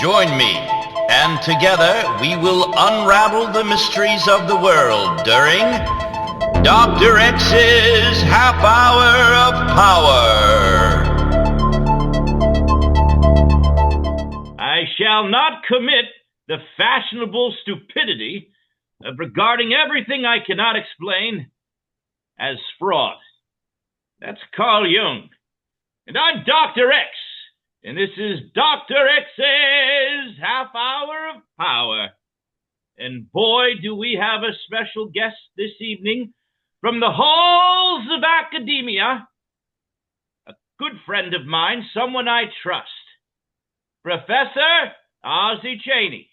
Join me, and together we will unravel the mysteries of the world during Dr. X's Half Hour of Power. I shall not commit the fashionable stupidity of regarding everything I cannot explain as fraud. That's Carl Jung. And I'm Dr. X. And this is Dr. X's Half Hour of Power. And boy, do we have a special guest this evening from the halls of academia. A good friend of mine, someone I trust. Professor Ozzy Cheney.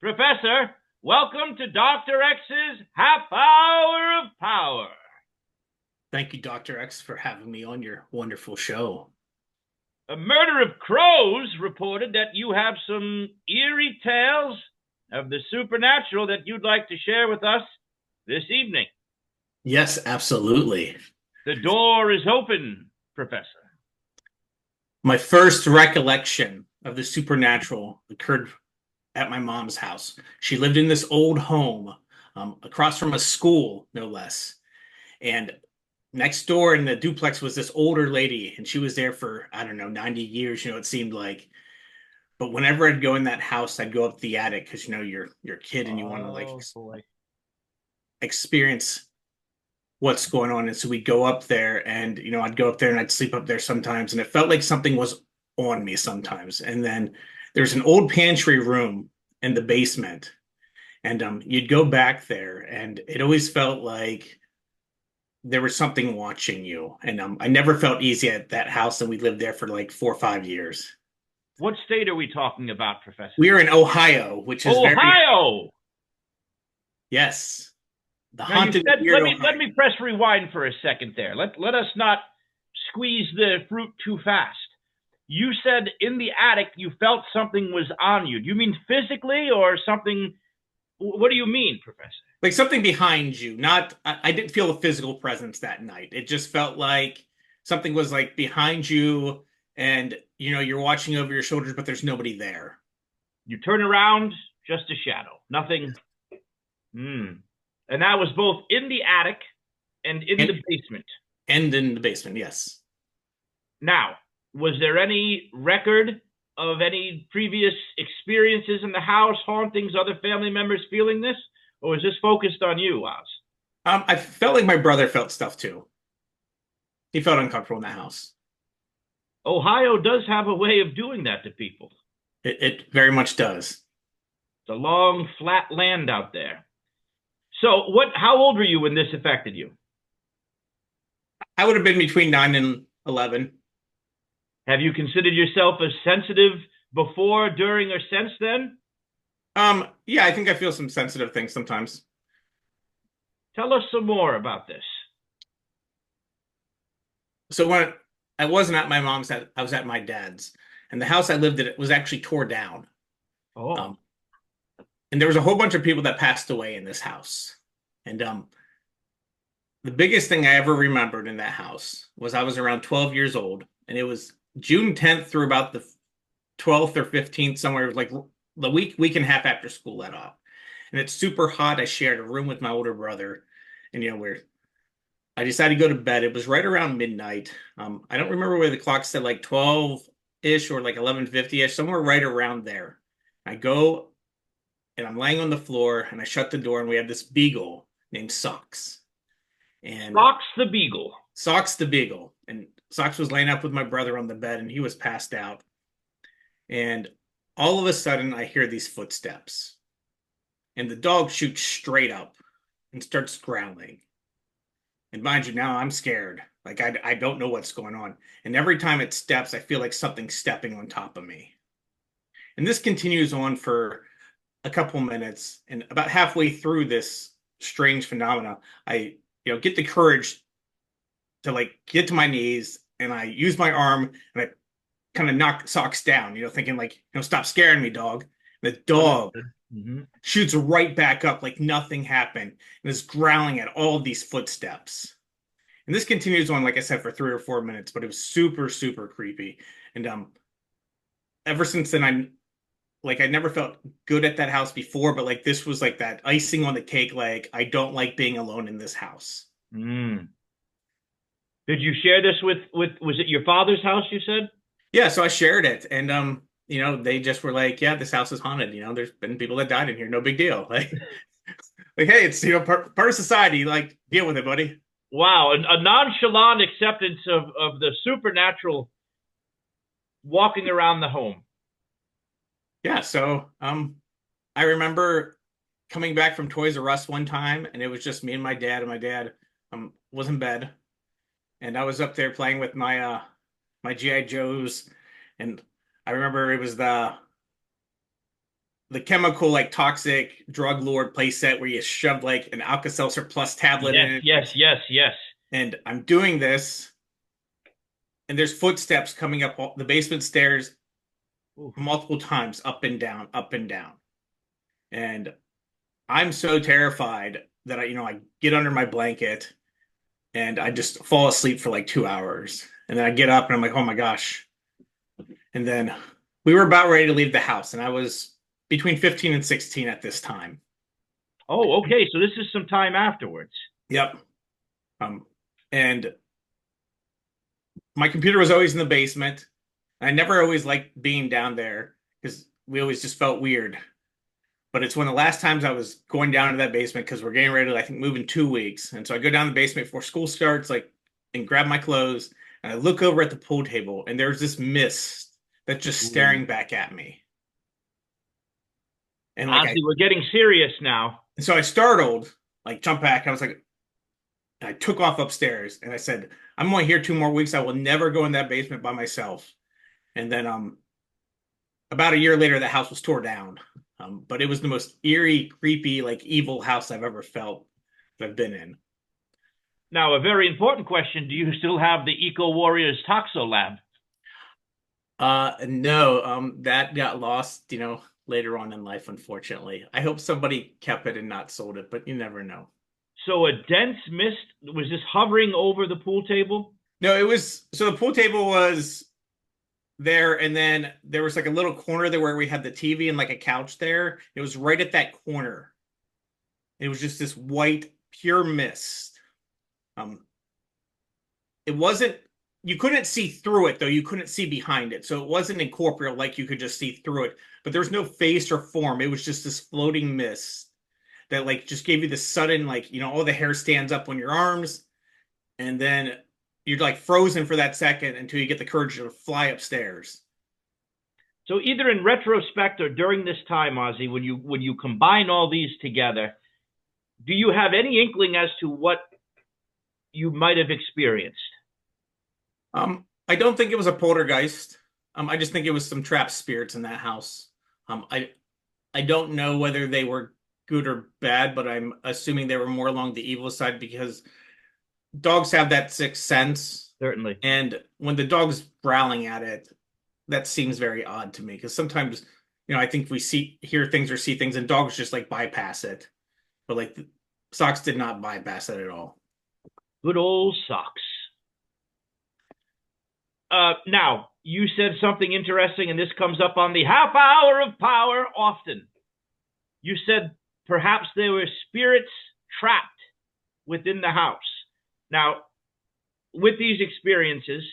Professor, welcome to Dr. X's Half Hour of Power. Thank you, Dr. X, for having me on your wonderful show. A murder of crows reported that you have some eerie tales of the supernatural that you'd like to share with us this evening. Yes, absolutely. The door is open, Professor. My first recollection of the supernatural occurred at my mom's house. She lived in this old home across from a school, no less. And next door in the duplex was this older lady, and she was there for, 90 years, it seemed like. But whenever I'd go in that house, I'd go up the attic because, you're a kid and you want to experience what's going on. And so we'd go up there and, I'd go up there and I'd sleep up there sometimes. And it felt like something was on me sometimes. And then there's an old pantry room in the basement. And you'd go back there and it always felt like there was something watching you. And I never felt easy at that house, and we lived there for like 4 or 5 years. What state are we talking about, Professor? We are in Ohio, which is Ohio. Yes. The haunted. Let me press rewind for a second there. Let us not squeeze the fruit too fast. You said in the attic you felt something was on you. Do you mean physically or something? What do you mean, Professor? Like something behind you. I didn't feel a physical presence that night. It just felt like something was like behind you, and you're watching over your shoulders, but there's nobody there. You turn around, just a shadow. Nothing. And that was both in the attic and in the basement. And in the basement, yes. Now, was there any record of any previous experiences in the house, hauntings, other family members feeling this? Or was this focused on you, Oz? I felt like my brother felt stuff too. He felt uncomfortable in the house. Ohio does have a way of doing that to people. It very much does. It's a long, flat land out there. So how old were you when this affected you? I would have been between 9 and 11. Have you considered yourself as sensitive before, during, or since then? Yeah, I think I feel some sensitive things sometimes. Tell us some more about this. So when I wasn't at my mom's, I was at my dad's, and the house I lived in was actually tore down. Oh. And there was a whole bunch of people that passed away in this house. And the biggest thing I ever remembered in that house was I was around 12 years old, and it was June 10th through about the 12th or 15th, somewhere like the week and a half after school let off. And it's super hot. I shared a room with my older brother, and I decided to go to bed. It was right around midnight. I don't remember where the clock said, like 12-ish or like 11:50-ish, somewhere right around there. I go and I'm laying on the floor, and I shut the door, and we have this beagle named Socks. And Socks the beagle. Socks the beagle. And Socks was laying up with my brother on the bed, and he was passed out. And all of a sudden, I hear these footsteps. And the dog shoots straight up and starts growling. And mind you, now I'm scared. Like, I don't know what's going on. And every time it steps, I feel like something's stepping on top of me. And this continues on for a couple minutes. And about halfway through this strange phenomena, I get the courage to get to my knees, and I use my arm and I kind of knock Socks down, thinking stop scaring me, dog. And the dog shoots right back up like nothing happened and is growling at all of these footsteps. And this continues on, like I said, for 3 or 4 minutes, but it was super, super creepy. And ever since then, I never felt good at that house before, but like this was like that icing on the cake. Like I don't like being alone in this house. Mm. Did you share this with was it your father's house you said? Yeah, so I shared it, and they just were like, "Yeah, this house is haunted. There's been people that died in here. No big deal. Like, hey, it's part of society. Like, deal with it, buddy." Wow, a nonchalant acceptance of the supernatural walking around the home. Yeah, so I remember coming back from Toys R Us one time, and it was just me and my dad, and my dad was in bed, and I was up there playing with my GI Joes, and I remember it was the chemical like toxic drug lord playset where you shove like an Alka-Seltzer Plus tablet Yes, in yes, it, yes, yes. and I'm doing this, and there's footsteps coming up the basement stairs Oof. multiple times, up and down, and I'm so terrified that I get under my blanket and I just fall asleep for like 2 hours. And then I get up and I'm like, oh my gosh. And then we were about ready to leave the house, and I was between 15 and 16 at this time. Oh, okay. So this is some time afterwards. Yep. Um, and my computer was always in the basement. I never always liked being down there because we always just felt weird. But it's one of the last times I was going down to that basement because we're getting ready to, I think, move in 2 weeks. And so I go down the basement before school starts, like, and grab my clothes. And I look over at the pool table, and there's this mist that's just Ooh. staring back at me. And Ozzy, we're getting serious now. so I startled, like, jump back. I was like, I took off upstairs, and I said, I'm only here 2 more weeks. I will never go in that basement by myself. And then, about a year later, the house was tore down. But it was the most eerie, creepy, like evil house I've ever felt that I've been in. Now, a very important question. Do you still have the Eco Warriors Toxo Lab? No, that got lost, later on in life, unfortunately. I hope somebody kept it and not sold it, but you never know. So a dense mist was just hovering over the pool table? No, it was so the pool table was there, and then there was like a little corner there where we had the TV and like a couch there. It was right at that corner. It was just this white, pure mist. Um, it wasn't you couldn't see through it though. You couldn't see behind it. So it wasn't incorporeal like you could just see through it. But there was no face or form. It was just this floating mist that like just gave you the sudden like, all the hair stands up on your arms, and then you're like frozen for that second until you get the courage to fly upstairs. So either in retrospect or during this time, Ozzy, when you combine all these together, do you have any inkling as to what you might have experienced? I don't think it was a poltergeist. I just think it was some trapped spirits in that house. I don't know whether they were good or bad, but I'm assuming they were more along the evil side because dogs have that sixth sense. Certainly. And when the dog's growling at it, that seems very odd to me because sometimes, I think we hear things or see things, and dogs just like bypass it. But like Socks did not bypass it at all. Good old socks. Now, you said something interesting, and this comes up on the half hour of power often. You said perhaps there were spirits trapped within the house. Now, with these experiences,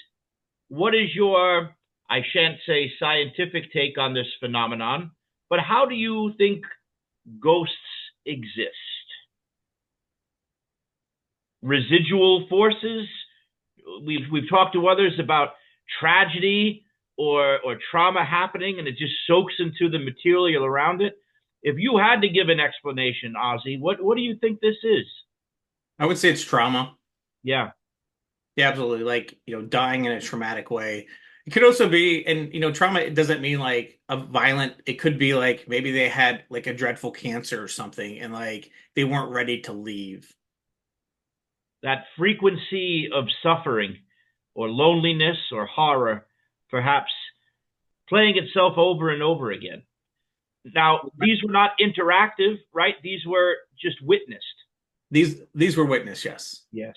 what is your, I shan't say scientific take on this phenomenon, but how do you think ghosts exist? Residual forces? We've talked to others about tragedy or trauma happening, and it just soaks into the material around it. If you had to give an explanation, Ozzy, what do you think this is? I would say it's trauma. Yeah, Yeah, absolutely. Like, dying in a traumatic way. It could also be, and trauma, it doesn't mean like a violent, it could be like maybe they had like a dreadful cancer or something and like they weren't ready to leave. that frequency of suffering or loneliness or horror, perhaps playing itself over and over again. Now, these were not interactive, right? These were just witnessed. These were witness, yes. Yes.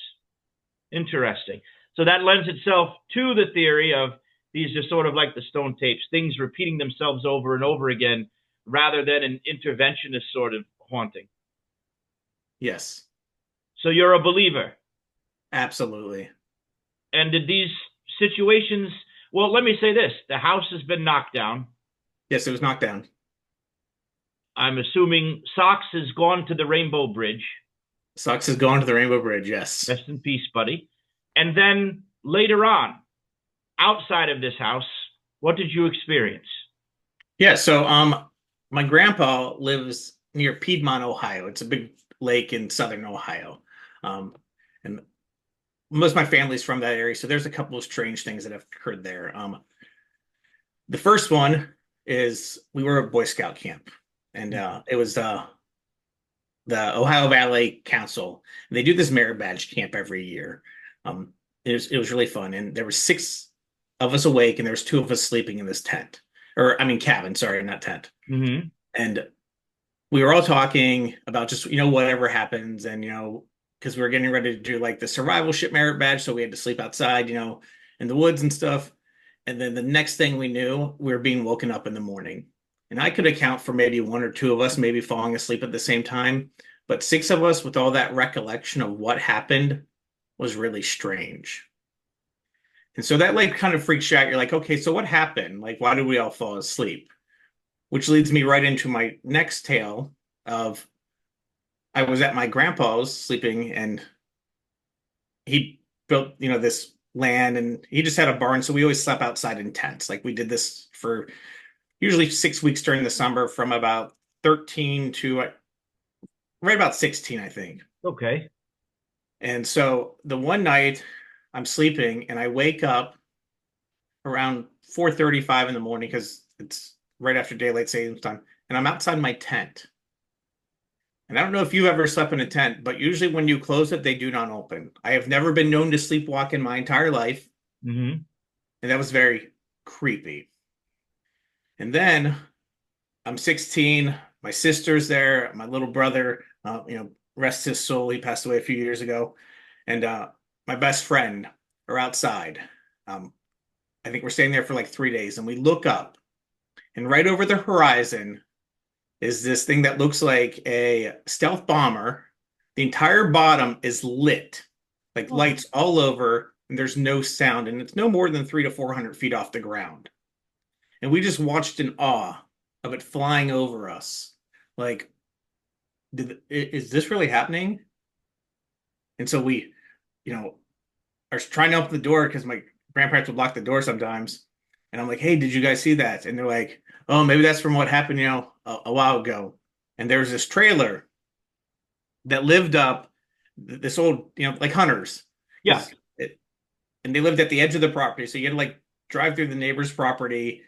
Interesting. So that lends itself to the theory of These are sort of like the stone tapes, things repeating themselves over and over again rather than an interventionist sort of haunting. Yes, So you're a believer. absolutely. And did these situations, well, let me say this, the house has been knocked down. Yes, it was knocked down. I'm assuming Socks has gone to the Rainbow Bridge. Socks has gone to the Rainbow Bridge. Yes. Rest in peace, buddy. And then later on, outside of this house, what did you experience? Yeah. So, my grandpa lives near Piedmont, Ohio. It's a big lake in southern Ohio. And most of my family's from that area, so there's a couple of strange things that have occurred there. The first one is we were at Boy Scout camp, and it was the Ohio Valley Council. They do this merit badge camp every year. It was really fun, and there were six of us awake, and there was two of us sleeping in this tent, or I mean cabin. Sorry, not tent. Mm-hmm. And we were all talking about just whatever happens, and because we were getting ready to do like the survival ship merit badge, so we had to sleep outside, in the woods and stuff. And then the next thing we knew, we were being woken up in the morning. And I could account for maybe one or two of us maybe falling asleep at the same time, but six of us with all that recollection of what happened was really strange. And so that like kind of freaks you out. You're like, okay, so what happened? Like, why did we all fall asleep? Which leads me right into my next tale of I was at my grandpa's sleeping, and he built, this land, and he just had a barn. So we always slept outside in tents. Like we did this for usually 6 weeks during the summer from about 13 to right about 16, I think. Okay. And so the one night I'm sleeping and I wake up around 4:35 in the morning because it's right after daylight savings time, and I'm outside my tent. And I don't know if you've ever slept in a tent, but usually when you close it, they do not open. I have never been known to sleepwalk in my entire life, Mm-hmm. and that was very creepy. And then I'm 16, my sister's there, my little brother, rest his soul, he passed away a few years ago, and my best friend are outside. I think we're staying there for like 3 days, and we look up, and right over the horizon is this thing that looks like a stealth bomber. The entire bottom is lit, like Oh. lights all over, and there's no sound, and it's no more than 300 to 400 feet off the ground. And we just watched in awe of it flying over us. Like, is this really happening? And so we, are trying to open the door because my grandparents would lock the door sometimes. And I'm like, hey, did you guys see that? And they're like, oh, maybe that's from what happened, a while ago. And there was this trailer that lived up this old, like hunters. Yeah. And they lived at the edge of the property. So you had to like drive through the neighbor's property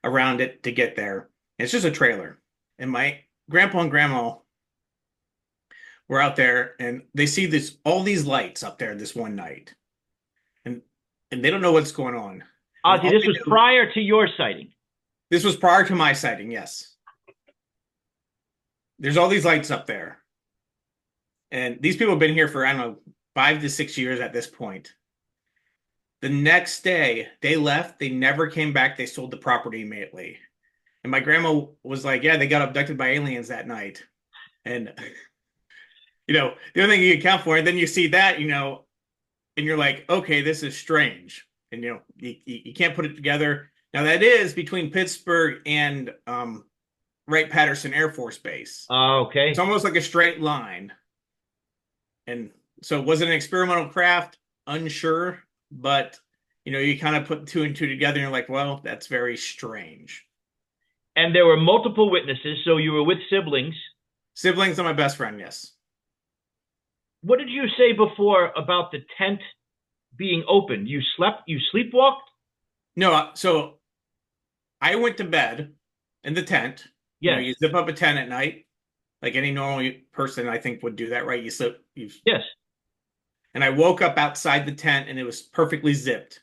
around it to get there. And it's just a trailer. And my grandpa and grandma were out there, and they see all these lights up there this one night. And they don't know what's going on. Ozzy, this was prior to your sighting. This was prior to my sighting, yes. There's all these lights up there. And these people have been here for, I don't know, 5 to 6 years at this point. The next day, they left. They never came back. They sold the property immediately. And my grandma was like, yeah, they got abducted by aliens that night. And, the only thing you account for, and then you see that, and you're like, okay, this is strange. And, you can't put it together. Now, that is between Pittsburgh and Wright-Patterson Air Force Base. Okay. It's almost like a straight line. And so was it an experimental craft? Unsure. But, you kind of put two and two together and you're like, well, that's very strange. And there were multiple witnesses, so you were with siblings. Siblings are my best friend, yes. What did you say before about the tent being open? You sleepwalked? No, so I went to bed in the tent. Yes. You zip up a tent at night, like any normal person, I think, would do that, right? Yes. And I woke up outside the tent, and it was perfectly zipped.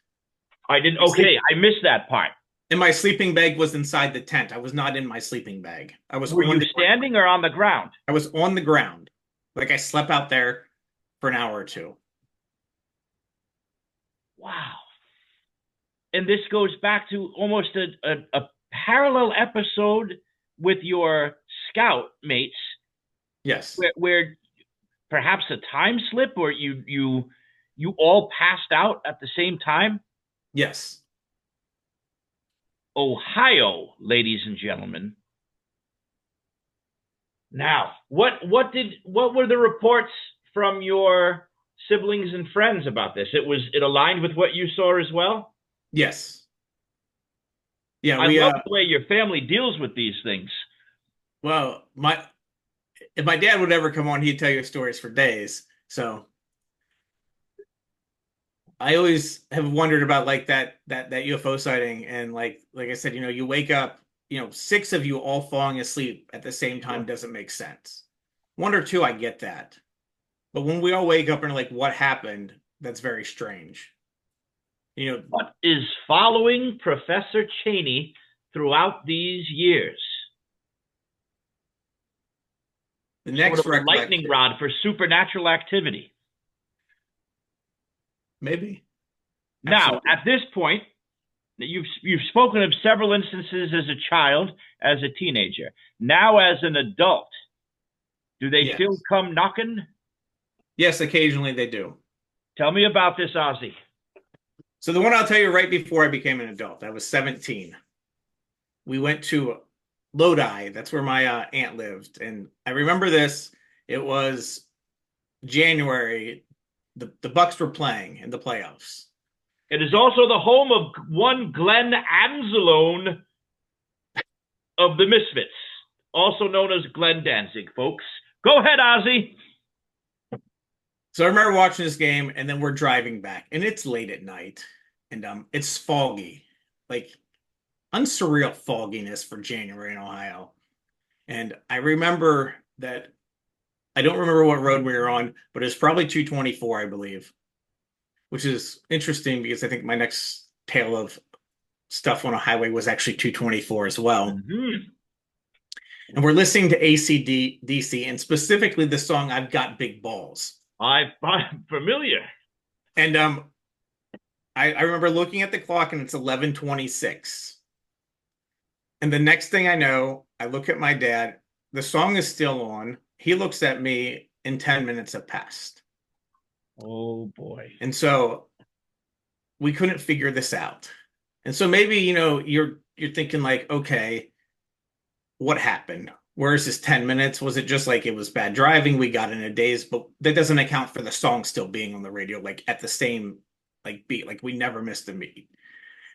I didn't. Okay, I missed that part. And my sleeping bag was inside the tent. I was not in my sleeping bag. Were you standing or on the ground? I was on the ground. Like I slept out there for an hour or two. Wow. and this goes back to almost a parallel episode with your scout mates, Yes. where perhaps a time slip, or you all passed out at the same time. Yes. Ohio, ladies and gentlemen. Now, what were the reports from your siblings and friends about this? It aligned with what you saw as well? Yes. Yeah, I we love the way your family deals with these things. well, my if my dad would ever come on, he'd tell you stories for days. So I always have wondered about like that UFO sighting, and like I said, you wake up, six of you all falling asleep at the same time doesn't make sense. One or two, I get that. But when we all wake up and are like, what happened? That's very strange. What is following Professor Cheney throughout these years? The Sort next of a lightning recollection, rod for supernatural activity. maybe. Now, Absolutely. at this point, you've spoken of several instances as a child, as a teenager. Now, as an adult, do they Yes. still come knocking? Yes, occasionally they do. Tell me about this, Ozzy. So the one I'll tell you right before I became an adult, I was 17. We went to Lodi. That's where my aunt lived. And I remember this. It was January. The Bucks were playing in the playoffs. It is also the home of one Glenn Anzalone of the Misfits, also known as Glenn Danzig, folks. Go ahead, Ozzy. So I remember watching this game, and then we're driving back, and it's late at night, and it's foggy, like unsurreal fogginess for January in Ohio. And I remember that I don't remember what road we were on, but it was probably 224, I believe, which is interesting because I think my next tale of stuff on a highway was actually 224 as well. Mm-hmm. And we're listening to AC/DC and specifically the song I've Got Big Balls. I'm familiar. And I remember looking at the clock and it's 11:26. And the next thing I know, I look at my dad. The song is still on. He looks at me and 10 minutes have passed. Oh boy. And so we couldn't figure this out. And so maybe, you're thinking like, okay, what happened? Where is this 10 minutes? Was it just like it was bad driving? We got in a daze, but that doesn't account for the song still being on the radio, like at the same like beat. Like we never missed a beat.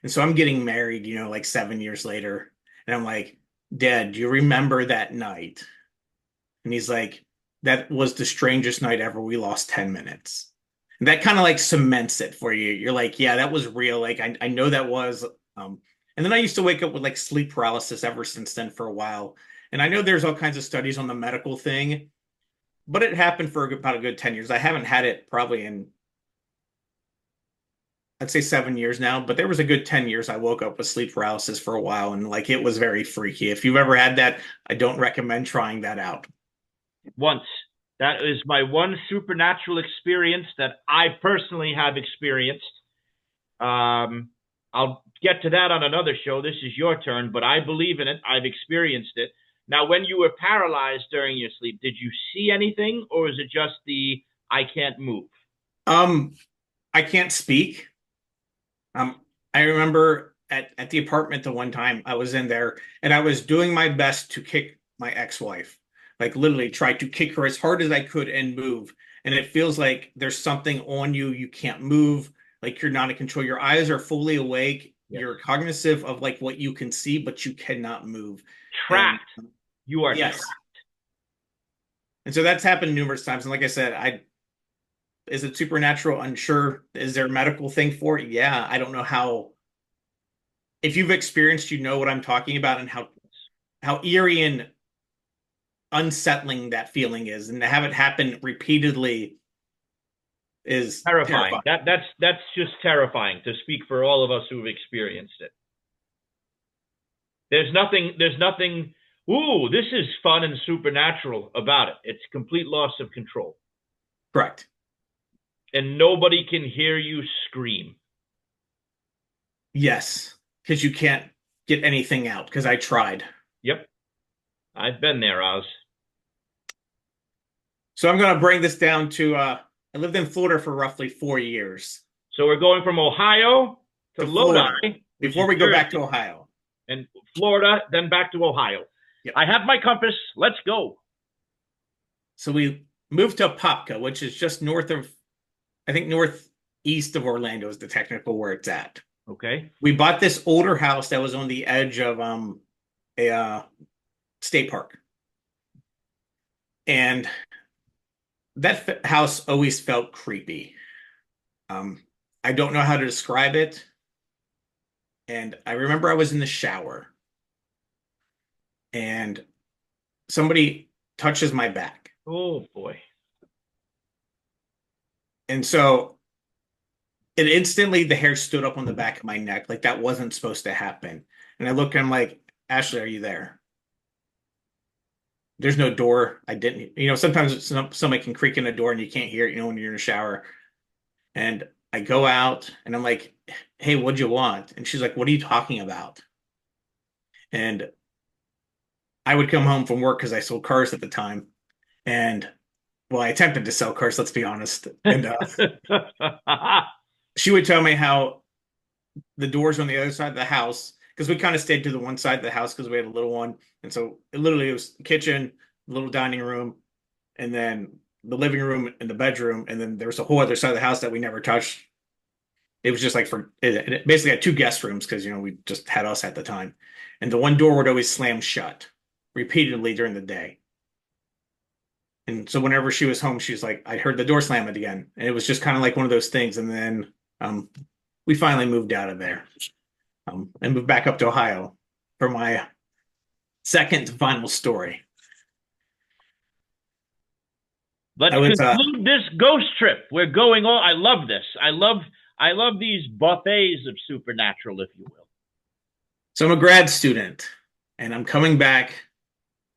And so I'm getting married, like 7 years later. And I'm like, Dad, do you remember that night? And he's like, that was the strangest night ever. We lost 10 minutes. And that kind of like cements it for you. You're like, yeah, that was real. Like I know that was. And then I used to wake up with like sleep paralysis ever since then for a while. And I know there's all kinds of studies on the medical thing, but it happened for about a good 10 years. I haven't had it probably in, I'd say 7 years now, but there was a good 10 years I woke up with sleep paralysis for a while. And like it was very freaky. If you've ever had that, I don't recommend trying that out. Once. That is my one supernatural experience that I personally have experienced. I'll get to that on another show. This is your turn, but I believe in it. I've experienced it. Now, when you were paralyzed during your sleep, did you see anything, or is it just the I can't move? I can't speak. I remember at the apartment the one time I was in there and I was doing my best to kick my ex-wife, like literally try to kick her as hard as I could and move. And it feels like there's something on you. You can't move, like you're not in control. Your eyes are fully awake. Yes. You're cognizant of like what you can see, but you cannot move. Trapped. You are yes. trapped. And so that's happened numerous times. And like I said, is it supernatural? Unsure. Is there a medical thing for it? Yeah. I don't know how. If you've experienced, you know what I'm talking about and how eerie and unsettling that feeling is, and to have it happen repeatedly is terrifying. That's just terrifying to speak for all of us who've experienced it. There's nothing, ooh, this is fun and supernatural about it. It's complete loss of control. Correct. And nobody can hear you scream. Yes, because you can't get anything out. Because I tried. Yep, I've been there, Oz. So I'm going to bring this down to. I lived in Florida for roughly 4 years. So we're going from Ohio to To Florida Lodi, which is before we go back to Jersey, Ohio. and Florida, then back to Ohio. Yep. I have my compass. Let's go. So we moved to Apopka, which is just north of, I think, northeast of Orlando is the technical where it's at. Okay. We bought this older house that was on the edge of a state park, and that house always felt creepy. Um, I don't know how to describe it, and I remember I was in the shower, and somebody touches my back, Oh boy. and so it instantly the hair stood up on the back of my neck, like that wasn't supposed to happen. And I look, I'm like, Ashley, are you there? There's no door. I didn't, sometimes somebody can creak in a door and you can't hear it, when you're in a shower. And I go out and I'm like, hey, what'd you want? And she's like, what are you talking about? And I would come home from work because I sold cars at the time. And well, I attempted to sell cars, let's be honest. And she would tell me how the doors on the other side of the house, because we kind of stayed to the one side of the house because we had a little one. And so it was kitchen, little dining room, and then the living room and the bedroom. And then there was a whole other side of the house that we never touched. It was just like it basically had two guest rooms because, we just had us at the time. And the one door would always slam shut repeatedly during the day. And so whenever she was home, she's like, I heard the door slam it again. And it was just kind of like one of those things. And then we finally moved out of there and moved back up to Ohio for my second and final story. Let's I was conclude this ghost trip. We're going on. I love this. I love these buffets of supernatural, if you will. So I'm a grad student and I'm coming back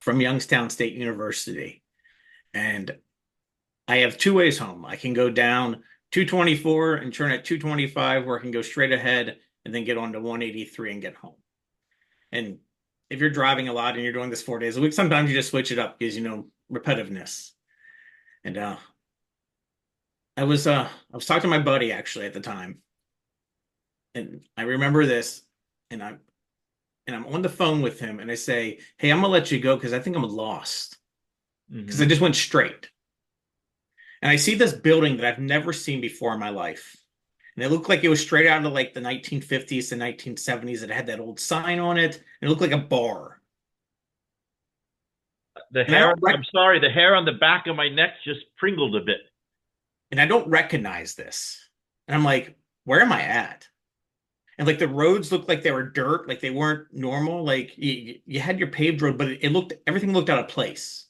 from Youngstown State University. And I have two ways home. I can go down 224 and turn at 225, or I can go straight ahead and then get on to 183 and get home. And if you're driving a lot and you're doing this 4 days a week, sometimes you just switch it up because repetitiveness. And I was talking to my buddy actually at the time, and I remember this, and I'm on the phone with him, and I say, "Hey, I'm gonna let you go because I think I'm lost because I Mm-hmm. just went straight." And I see this building that I've never seen before in my life. And it looked like it was straight out of like the 1950s to 1970s. It had that old sign on it. And it looked like a bar. The And I hair. don't rec- I'm sorry. The hair on the back of my neck just pringled a bit. and I don't recognize this. And I'm like, where am I at? And like the roads looked like they were dirt, like they weren't normal. Like you had your paved road, but everything looked out of place.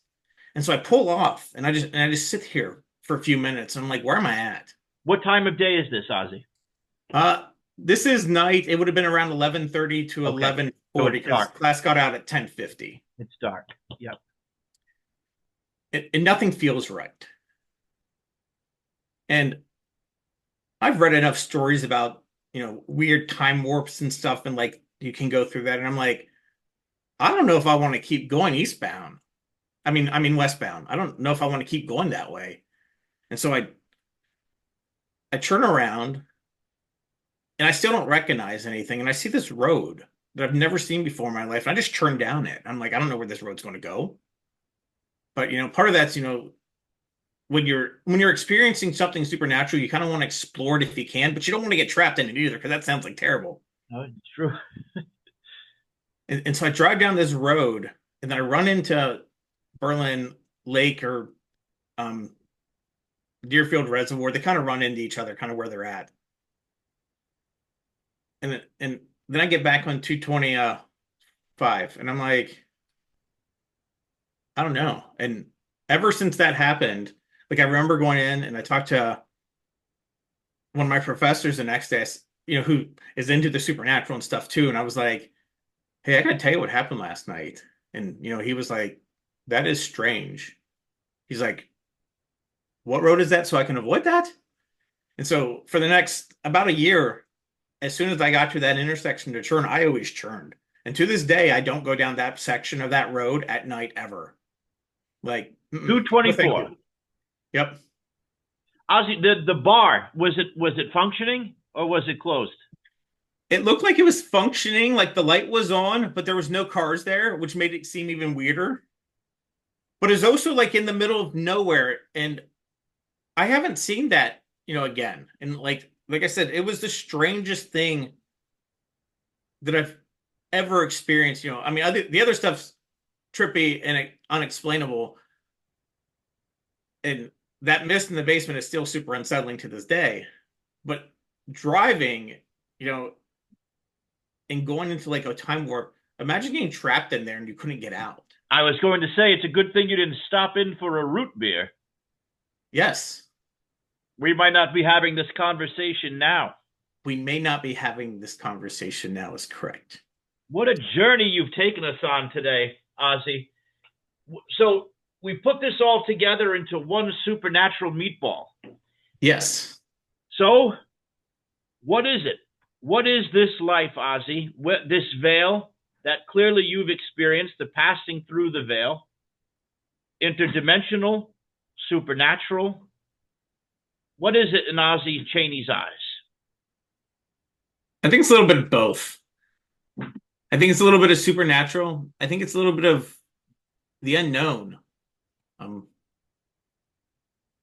And so I pull off and I just sit here for a few minutes. And I'm like, where am I at? What time of day is this, Ozzy? This is night. It would have been around 11:30 to Okay. So 11:40 it's because dark. class got out at 10:50. It's dark. Yep. And nothing feels right. And I've read enough stories about, weird time warps and stuff, and like you can go through that. And I'm like, I don't know if I want to keep going eastbound. I mean westbound. I don't know if I want to keep going that way. And so I turn around and I still don't recognize anything. And I see this road that I've never seen before in my life. And I just turn down it. I'm like, I don't know where this road's going to go. But part of that's, when you're experiencing something supernatural, you kind of want to explore it if you can, but you don't want to get trapped in it either, because that sounds like terrible. No, it's true. And so I drive down this road and then I run into Berlin Lake or um, Deerfield Reservoir. They kind of run into each other, kind of where they're at. And then I get back on 225 and I'm like, I don't know. And ever since that happened, like I remember going in and I talked to one of my professors the next day, who is into the supernatural and stuff too. And I was like, hey, I gotta tell you what happened last night. And he was like, that is strange. He's like, what road is that so I can avoid that? And so for the next about a year, as soon as I got to that intersection to turn, I always turned. And to this day, I don't go down that section of that road at night ever. Like, no, thank 224. you. Yep. Ozzy, the bar, was it functioning or was it closed? It looked like it was functioning, like the light was on, but there was no cars there, which made it seem even weirder. But it's also like in the middle of nowhere, and I haven't seen that, again. And like I said, it was the strangest thing that I've ever experienced. I mean, the other stuff's trippy and unexplainable, and that mist in the basement is still super unsettling to this day. But driving, you know, and going into like a time warp, imagine getting trapped in there and you couldn't get out. I was going to say it's a good thing you didn't stop in for a root beer. Yes, We might not be having this conversation now. we may not be having this conversation now, is correct. What a journey you've taken us on today, Ozzy. So we put this all together into one supernatural meatball. Yes. So what is it? What is this life, Ozzy? This veil that clearly you've experienced, the passing through the veil, interdimensional, supernatural. What is it in Ozzy Cheney's eyes? I think it's a little bit of both. I think it's a little bit of supernatural. I think it's a little bit of the unknown. Um,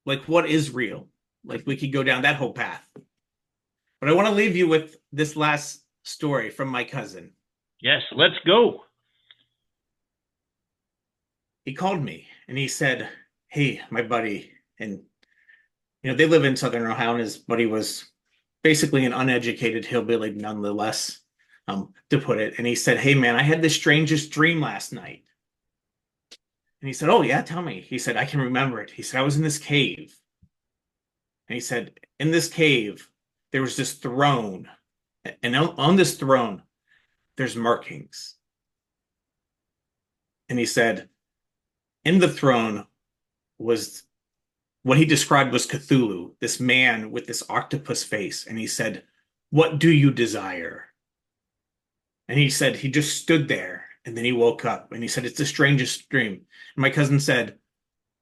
like what is real? Like we could go down that whole path. But I want to leave you with this last story from my cousin. Yes, let's go. He called me and he said, "Hey, my buddy," and they live in Southern Ohio, and his buddy was basically an uneducated hillbilly, nonetheless, to put it. And he said, "Hey, man, I had the strangest dream last night." And he said, "Oh, yeah, tell me." He said, "I can remember it." He said, "I was in this cave." And he said, "In this cave, there was this throne. And on this throne, there's markings." And he said, in the throne was what he described was Cthulhu, this man with this octopus face. And he said, "What do you desire?" And he said he just stood there and then he woke up and he said, "It's the strangest dream." And my cousin said,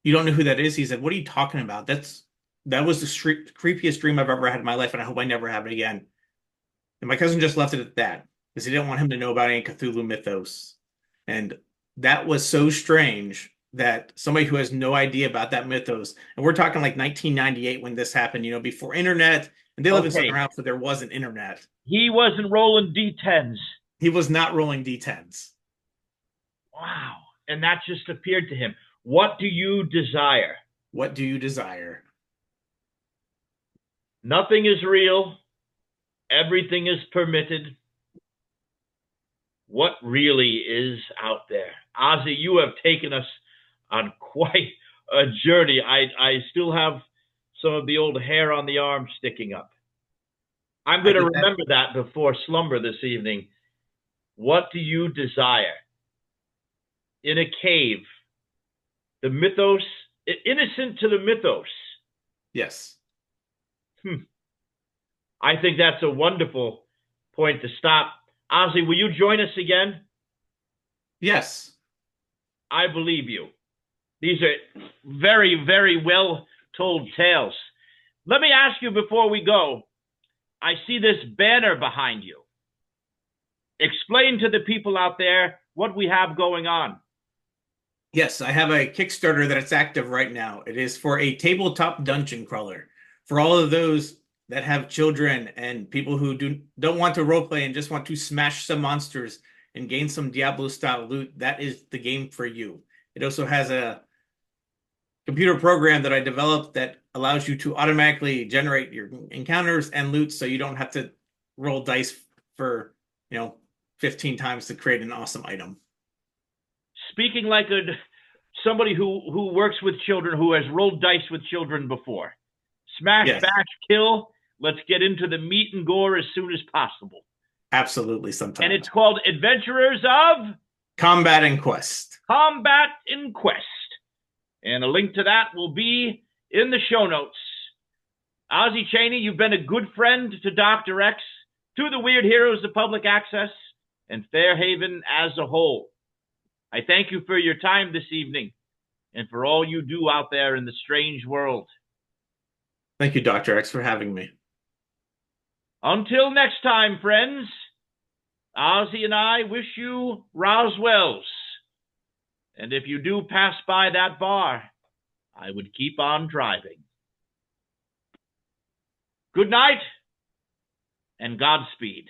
"You don't know who that is?" He said, "What are you talking about? That was the creepiest dream I've ever had in my life, and I hope I never have it again." And my cousin just left it at that because he didn't want him to know about any Cthulhu mythos. And that was so strange that somebody who has no idea about that mythos, and we're talking like 1998 when this happened, before internet, and they live in Southern Okay. House, so there wasn't internet. He wasn't rolling D10s. He was not rolling D10s. Wow. And that just appeared to him. What do you desire? What do you desire? Nothing is real. Everything is permitted. What really is out there? Ozzy, you have taken us on quite a journey. I still have some of the old hair on the arm sticking up. I'm going to remember that before slumber this evening. What do you desire? In a cave, the mythos, innocent to the mythos. Yes. I think that's a wonderful point to stop. Ozzy, will you join us again? Yes. I believe you. These are very, very well told tales. Let me ask you before we go. I see this banner behind you. Explain to the people out there what we have going on. Yes, I have a Kickstarter that's active right now. It is for a tabletop dungeon crawler. For all of those that have children and people who don't want to roleplay and just want to smash some monsters and gain some Diablo-style loot, that is the game for you. It also has a computer program that I developed that allows you to automatically generate your encounters and loot so you don't have to roll dice for, 15 times to create an awesome item. Speaking like somebody who works with children, who has rolled dice with children before. Smash, Yes. bash, kill. Let's get into the meat and gore as soon as possible. Absolutely, sometimes. And it's called Adventurers of Combat and Quest. Combat and Quest. And a link to that will be in the show notes. Ozzy Cheney, you've been a good friend to Dr. X, to the Weird Heroes of Public Access and Fairhaven as a whole. I thank you for your time this evening and for all you do out there in the strange world. Thank you, Dr. X, for having me. Until next time, friends, Ozzy and I wish you Roswells. And if you do pass by that bar, I would keep on driving. Good night and Godspeed.